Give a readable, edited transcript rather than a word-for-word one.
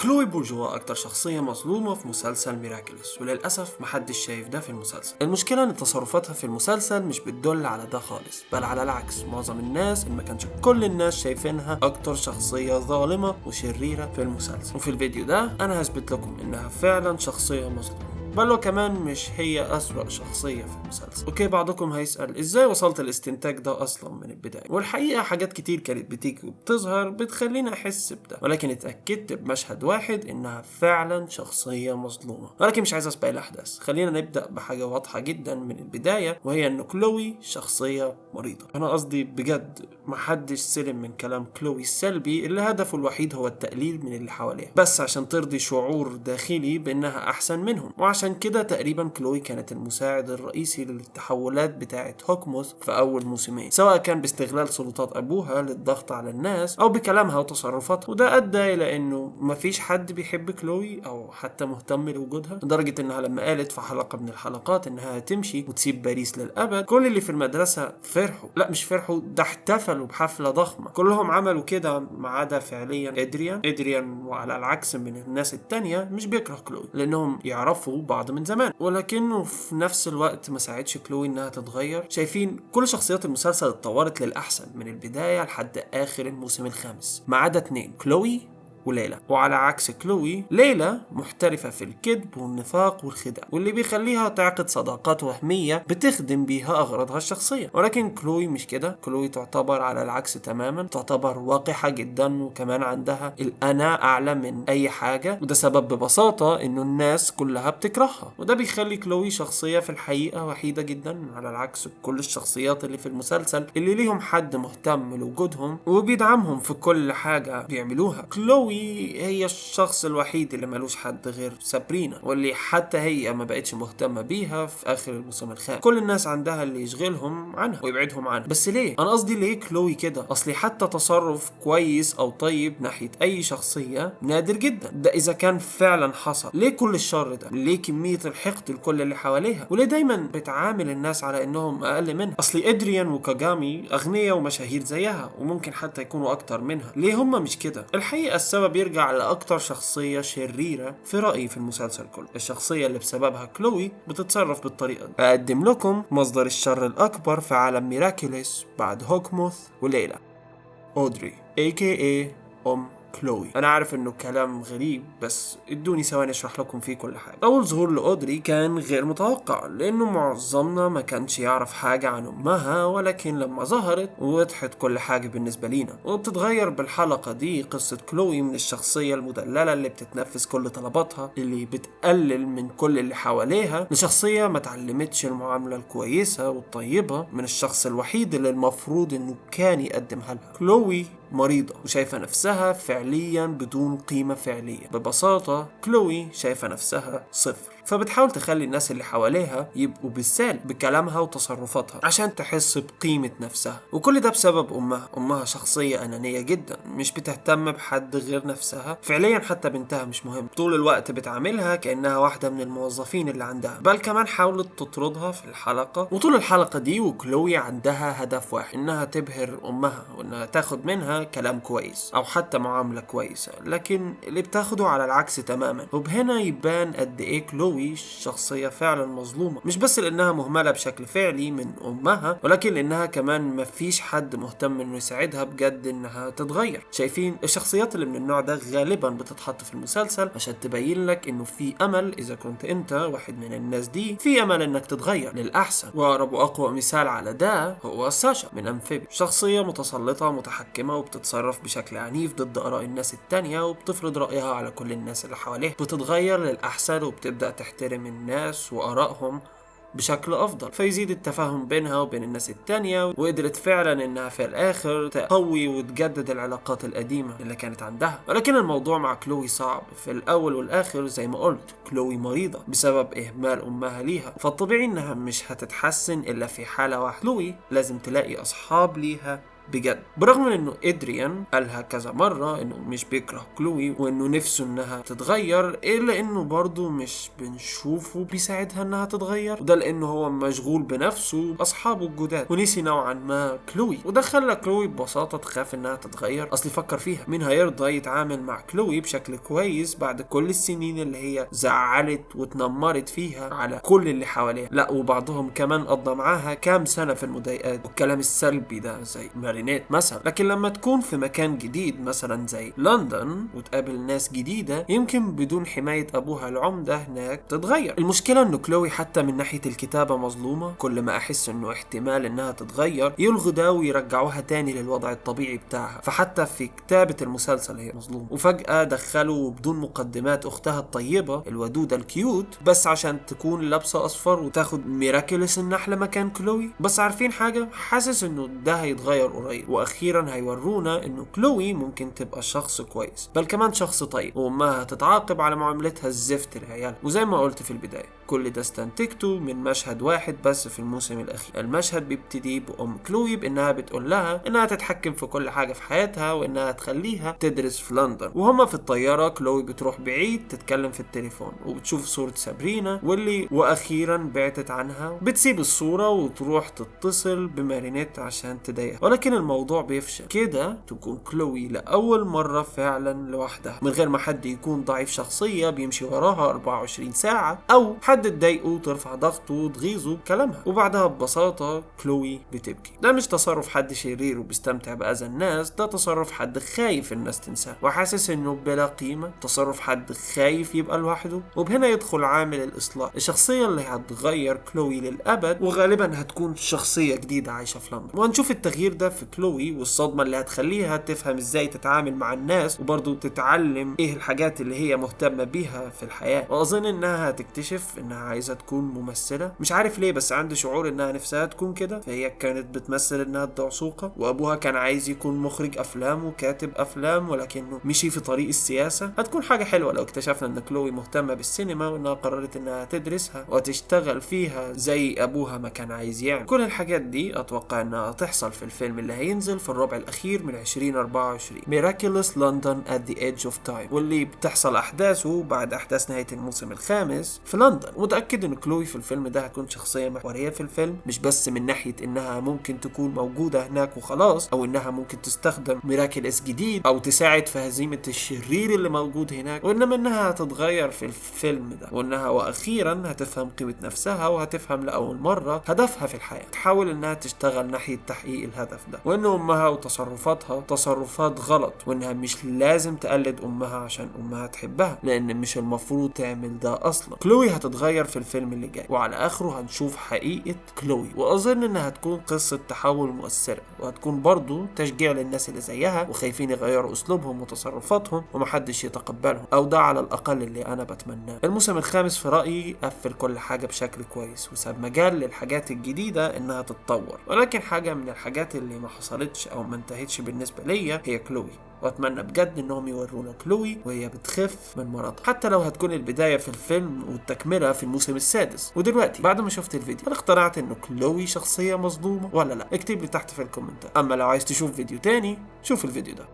كلوي بورجوا أكتر شخصية مظلومة في مسلسل ميراكلس، وللأسف محدش شايف ده في المسلسل. المشكلة إن تصرفاتها في المسلسل مش بتدل على ده خالص، بل على العكس. معظم الناس، إن ما كانش كل الناس، شايفينها أكتر شخصية ظالمة وشريرة في المسلسل. وفي الفيديو ده أنا هثبت لكم إنها فعلا شخصية مظلومة، بل وكمان مش هي أسوأ شخصية في المسلسل. اوكي، بعضكم هيسأل ازاي وصلت الاستنتاج ده اصلا من البداية، والحقيقة حاجات كتير كانت بتيجي وبتظهر بتخليني احس بده، ولكن اتأكدت بمشهد واحد انها فعلا شخصية مظلومة. ولكن مش عايز اسبق الاحداث، خلينا نبدأ بحاجة واضحة جدا من البداية، وهي ان كلوي شخصية مريضة. انا قصدي بجد محدش سلم من كلام كلوي السلبي اللي هدفه الوحيد هو التقليل من اللي حواليها، بس عشان ترضي شعور داخلي بانها احسن منهم. وعشان كده تقريبا كلوي كانت المساعد الرئيسي للتحولات بتاعه هوكموث في اول موسمين، سواء كان باستغلال سلطات ابوها للضغط على الناس او بكلامها وتصرفاتها. وده ادى الى انه مفيش حد بيحب كلوي او حتى مهتم لوجودها، لدرجه انها لما قالت في حلقه من الحلقات انها هتمشي وتسيب باريس للابد، كل اللي في المدرسه فرحوا. لا مش فرحوا، ده احتفلوا بحفله ضخمه. كلهم عملوا كده ما عدا فعليا ادريان وعلى العكس من الناس التانية مش بيكره كلوي لانهم يعرفوا بعض من زمان، ولكنه في نفس الوقت ما ساعدش كلوي انها تتغير. شايفين كل شخصيات المسلسل اتطورت للأحسن من البداية لحد آخر الموسم الخامس، ما عدا اتنين، كلوي وليلى. وعلى عكس كلوي، ليلى محترفة في الكذب والنفاق والخداع، واللي بيخليها تعقد صداقات وهمية بتخدم بيها أغراضها الشخصية. ولكن كلوي مش كده، كلوي تعتبر على العكس تماما، تعتبر وقحة جدا، وكمان عندها الأنا أعلى من أي حاجة. وده سبب ببساطة إنه الناس كلها بتكرهها، وده بيخلي كلوي شخصية في الحقيقة وحيدة جدا، على العكس كل الشخصيات اللي في المسلسل اللي ليهم حد مهتم لوجودهم وبيدعمهم في كل حاجة بيعملوها. كلوي هي الشخص الوحيد اللي ملوش حد غير سابرينا، واللي حتى هي ما بقتش مهتمة بيها في آخر الموسم الخامس. كل الناس عندها اللي يشغلهم عنها ويبعدهم عنها. بس ليه؟ أنا قصدي ليه كلوي كده؟ أصلي حتى تصرف كويس أو طيب ناحية أي شخصية نادر جدا. ده إذا كان فعلا حصل. ليه كل الشر ده؟ ليه كمية الحقد لكل اللي حواليها؟ وليه دايما بتعامل الناس على إنهم أقل منها؟ أصلي إدريان وكاغامي أغنياء ومشاهير زيها، وممكن حتى يكونوا أكتر منها. ليه هم مش كده؟ الحقيقة السبب بيرجع لأكتر شخصية شريرة في رأيي في المسلسل كله، الشخصية اللي بسببها كلوي بتتصرف بالطريقة دي. أقدم لكم مصدر الشر الأكبر في عالم ميراكلس بعد هوكموث وليلى، أودري AKA أم كلوي. انا عارف انه كلام غريب، بس ادوني ثواني اشرح لكم فيه كل حاجه. اول ظهور لاودري كان غير متوقع، لانه معظمنا ما كانش يعرف حاجه عن امها، ولكن لما ظهرت وضحت كل حاجه بالنسبه لينا. وبتتغير بالحلقه دي قصه كلوي من الشخصيه المدلله اللي بتتنفذ كل طلباتها، اللي بتقلل من كل اللي حواليها، لشخصيه ما تعلمتش المعامله الكويسه والطيبه من الشخص الوحيد اللي المفروض انه كان يقدمها لها. كلوي مريضة وشايفة نفسها فعليا بدون قيمة فعلية. ببساطة كلوي شايفة نفسها صفر، فبتحاول تخلي الناس اللي حواليها يبقوا بالسالب بكلامها وتصرفاتها عشان تحس بقيمة نفسها. وكل ده بسبب أمها شخصية أنانية جدا، مش بتهتم بحد غير نفسها. فعليا حتى بنتها مش مهم، طول الوقت بتعاملها كأنها واحدة من الموظفين اللي عندها، بل كمان حاولت تطردها في الحلقة. وطول الحلقة دي وكلوي عندها هدف واحد، إنها تبهر أمها وإنها تاخد منها كلام كويس أو حتى معاملة كويسة، لكن اللي بتاخده على العكس تماما. وبهنا يبان قد إيه كلوي شخصية فعلا مظلومة، مش بس لأنها مهملة بشكل فعلي من أمها، ولكن لأنها كمان مفيش حد مهتم إنه يساعدها بجد إنها تتغير. شايفين الشخصيات اللي من النوع ده غالبا بتتحط في المسلسل عشان تبين لك إنه في أمل. إذا كنت أنت واحد من الناس دي، في أمل إنك تتغير للأحسن. وأقرب وأقوى مثال على ده هو ساشا من أمفيبي، شخصية متسلطة متحكمة وبتتصرف بشكل عنيف ضد آراء الناس التانية، وبتفرض رأيها على كل الناس اللي حواليها. بتتغير للأحسن وبتبدأ تحترم الناس وآرائهم بشكل أفضل، فيزيد التفاهم بينها وبين الناس التانية. وقدرت فعلا إنها في الآخر تقوي وتجدد العلاقات القديمة اللي كانت عندها. ولكن الموضوع مع كلوي صعب. في الأول والآخر زي ما قلت، كلوي مريضة بسبب إهمال أمها ليها، فالطبيعي إنها مش هتتحسن إلا في حالة واحدة. كلوي لازم تلاقي أصحاب ليها بجد. برغم من انه ادريان قالها كذا مرة انه مش بيكره كلوي وانه نفسه انها تتغير، الا انه برضه مش بنشوفه بيساعدها انها تتغير، وده لانه هو مشغول بنفسه باصحابه الجداد ونسي نوعا ما كلوي. وده خلى كلوي ببساطة تخاف انها تتغير. اصل فكر فيها، مين هيرضى يتعامل مع كلوي بشكل كويس بعد كل السنين اللي هي زعلت واتنمرت فيها على كل اللي حواليها؟ لا، وبعضهم كمان قضى معاها كام سنة في المضايقات والكلام السلبي ده زي مارينيت مثلا. لكن لما تكون في مكان جديد مثلا زي لندن وتقابل ناس جديدة، يمكن بدون حماية ابوها العمدة هناك تتغير. المشكلة انه كلوي حتى من ناحية الكتابة مظلومة. كل ما احس انه احتمال انها تتغير يلغوا ده ويرجعوها تاني للوضع الطبيعي بتاعها. فحتى في كتابة المسلسل هي مظلومة. وفجأة دخلوا بدون مقدمات اختها الطيبة الودودة الكيوت بس عشان تكون لابسة اصفر وتاخد ميراكلس النحلة مكان كلوي. بس عارفين حاجة؟ حاسس انه ده هيتغير قريب، واخيرا هيورونا انه كلوي ممكن تبقى شخص كويس، بل كمان شخص طيب، وامها هتتعاقب على معاملتها الزفت لعيالها. وزي ما قلت في البداية، كل ده استنتجته من مشهد واحد بس في الموسم الاخير. المشهد بيبتدي بام كلوي بانها بتقول لها انها تتحكم في كل حاجة في حياتها وانها تخليها تدرس في لندن. وهما في الطيارة كلوي بتروح بعيد تتكلم في التليفون وبتشوف صورة سابرينا واخيرا بعدت عنها. بتسيب الصورة وتروح تتصل بمارينيت عشان تضايقها، ولكن الموضوع بيفشل. كده تكون كلوي لأول مرة فعلا لوحدها من غير ما حد يكون ضعيف شخصية بيمشي وراها 24 ساعة أو حد تضايقه وترفع ضغطه وتغيظه بكلامها. وبعدها ببساطة كلوي بتبكي. ده مش تصرف حد شرير وبيستمتع بأذى الناس، ده تصرف حد خايف الناس تنساه وحاسس انه بلا قيمة. تصرف حد خايف يبقى لوحده. وبهنا يدخل عامل الإصلاح. الشخصية اللي هتغير كلوي للأبد وغالبا هتكون شخصية جديدة عايشة في لندن، وهنشوف التغيير ده في كلوي والصدمة اللي هتخليها تفهم ازاي تتعامل مع الناس وبرضه تتعلم ايه الحاجات اللي هي مهتمة بيها في الحياة. واظن انها هتكتشف انها عايزة تكون ممثلة. مش عارف ليه بس عندي شعور انها نفسها تكون كده. فهي كانت بتمثل انها الدعسوقة، وابوها كان عايز يكون مخرج افلام وكاتب افلام ولكنه مشي في طريق السياسة. هتكون حاجة حلوة لو اكتشفنا ان كلوي مهتمة بالسينما وانها قررت انها تدرسها وتشتغل فيها زي ابوها ما كان عايز يعمل. كل الحاجات دي اتوقع انها تحصل في الفيلم اللي هينزل في الربع الاخير من 2024، Miraculous London at the Edge of Time، واللي بتحصل احداثه بعد احداث نهاية الموسم الخامس في لندن. متأكد ان كلوي في الفيلم ده هتكون شخصية محورية في الفيلم، مش بس من ناحية انها ممكن تكون موجودة هناك وخلاص، او انها ممكن تستخدم ميراكلس جديد او تساعد في هزيمة الشرير اللي موجود هناك، وانما انها هتتغير في الفيلم ده، وانها واخيرا هتفهم قيمة نفسها وهتفهم لأول مرة هدفها في الحياة. تحاول انها تشتغل ناحية تحقيق الهدف ده، وان امها وتصرفاتها تصرفات غلط، وانها مش لازم تقلد امها عشان امها تحبها، لان مش المفروض تعمل ده اصلا. كلوي هتتغير في الفيلم اللي جاي، وعلى اخره هنشوف حقيقة كلوي، واظن انها هتكون قصة تحول مؤثرة، وهتكون برضو تشجيع للناس اللي زيها وخايفين يغيروا اسلوبهم وتصرفاتهم ومحدش يتقبلهم، او ده على الاقل اللي انا بتمناه. الموسم الخامس في رأيي قفل كل حاجة بشكل كويس وساب مجال للحاجات الجديدة انها تتطور، ولكن حاجة من الحاجات اللي ما حصلتش او ما انتهتش بالنسبة ليا هي كلوي. واتمنى بجد انهم يورونا كلوي وهي بتخف من مرضها، حتى لو هتكون البداية في الفيلم والتكملة في الموسم السادس. ودلوقتي بعد ما شفت الفيديو، هل اقتنعت انه كلوي شخصية مظلومة ولا لا؟ اكتب لي تحت في الكومنتات. اما لو عايز تشوف فيديو تاني، شوف الفيديو ده.